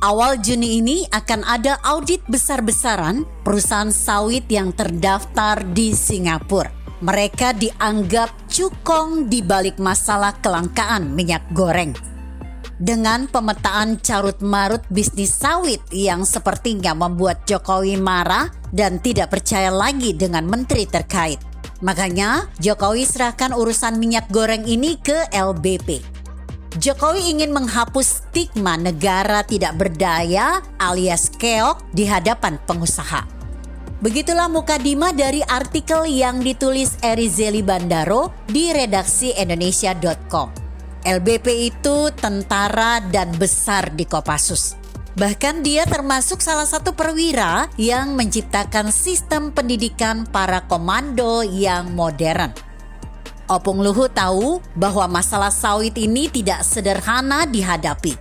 Awal Juni ini akan ada audit besar-besaran perusahaan sawit yang terdaftar di Singapura. Mereka dianggap cukong di balik masalah kelangkaan minyak goreng. Dengan pemetaan carut-marut bisnis sawit yang sepertinya membuat Jokowi marah dan tidak percaya lagi dengan menteri terkait. Makanya Jokowi serahkan urusan minyak goreng ini ke LBP. Jokowi ingin menghapus stigma negara tidak berdaya alias keok di hadapan pengusaha. Begitulah mukadimah dari artikel yang ditulis Erizeli Bandaro di redaksi Indonesia.com. LBP itu tentara dan besar di Kopassus. Bahkan dia termasuk salah satu perwira yang menciptakan sistem pendidikan para komando yang modern. Opung Luhut tahu bahwa masalah sawit ini tidak sederhana dihadapi.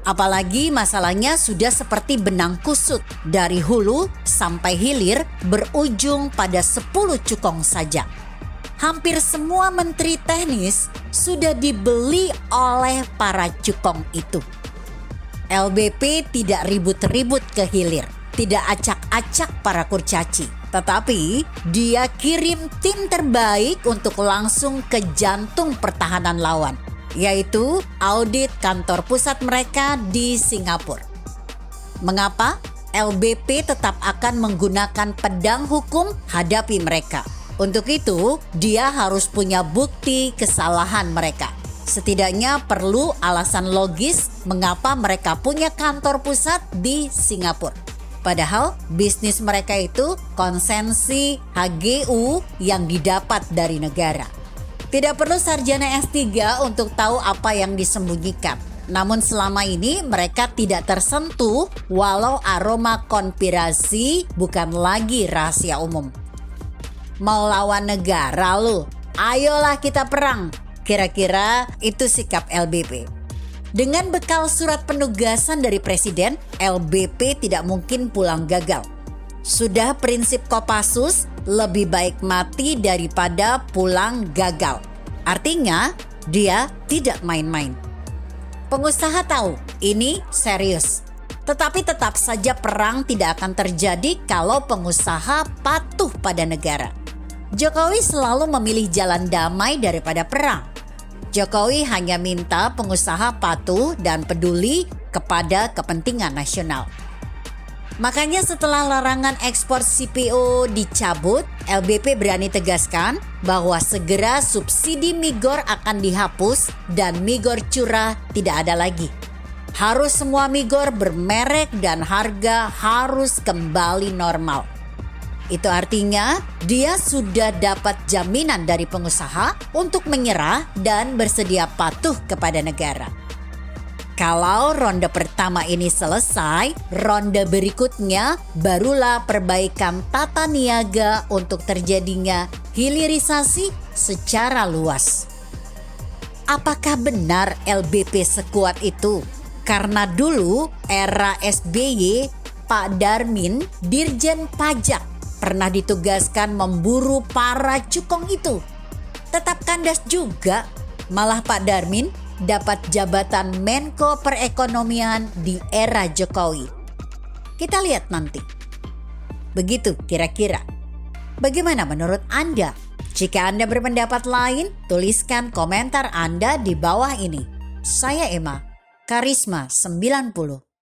Apalagi masalahnya sudah seperti benang kusut dari hulu sampai hilir berujung pada 10 cukong saja. Hampir semua menteri teknis sudah dibeli oleh para cukong itu. LBP tidak ribut-ribut ke hilir, tidak acak-acak para kurcaci, tetapi dia kirim tim terbaik untuk langsung ke jantung pertahanan lawan, yaitu audit kantor pusat mereka di Singapura. Mengapa? LBP tetap akan menggunakan pedang hukum hadapi mereka. Untuk itu, dia harus punya bukti kesalahan mereka. Setidaknya perlu alasan logis mengapa mereka punya kantor pusat di Singapura. Padahal bisnis mereka itu konsensi HGU yang didapat dari negara. Tidak perlu sarjana S3 untuk tahu apa yang disembunyikan. Namun selama ini mereka tidak tersentuh walau aroma konspirasi bukan lagi rahasia umum. Mau lawan negara lu, ayolah kita perang. Kira-kira itu sikap LBP. Dengan bekal surat penugasan dari Presiden, LBP tidak mungkin pulang gagal. Sudah prinsip Kopassus, lebih baik mati daripada pulang gagal. Artinya, dia tidak main-main. Pengusaha tahu ini serius. Tetapi tetap saja perang tidak akan terjadi kalau pengusaha patuh pada negara. Jokowi selalu memilih jalan damai daripada perang. Jokowi hanya minta pengusaha patuh dan peduli kepada kepentingan nasional. Makanya setelah larangan ekspor CPO dicabut, LBP berani tegaskan bahwa segera subsidi migor akan dihapus dan migor curah tidak ada lagi. Harus semua migor bermerek dan harga harus kembali normal. Itu artinya dia sudah dapat jaminan dari pengusaha untuk menyerah dan bersedia patuh kepada negara. Kalau ronde pertama ini selesai, ronde berikutnya barulah perbaikan tata niaga untuk terjadinya hilirisasi secara luas. Apakah benar LBP sekuat itu? Karena dulu era SBY, Pak Darmin, Dirjen Pajak, pernah ditugaskan memburu para cukong itu. Tetap kandas juga, malah Pak Darmin dapat jabatan Menko Perekonomian di era Jokowi. Kita lihat nanti. Begitu kira-kira. Bagaimana menurut Anda? Jika Anda berpendapat lain, tuliskan komentar Anda di bawah ini. Saya Emma, Karisma 90.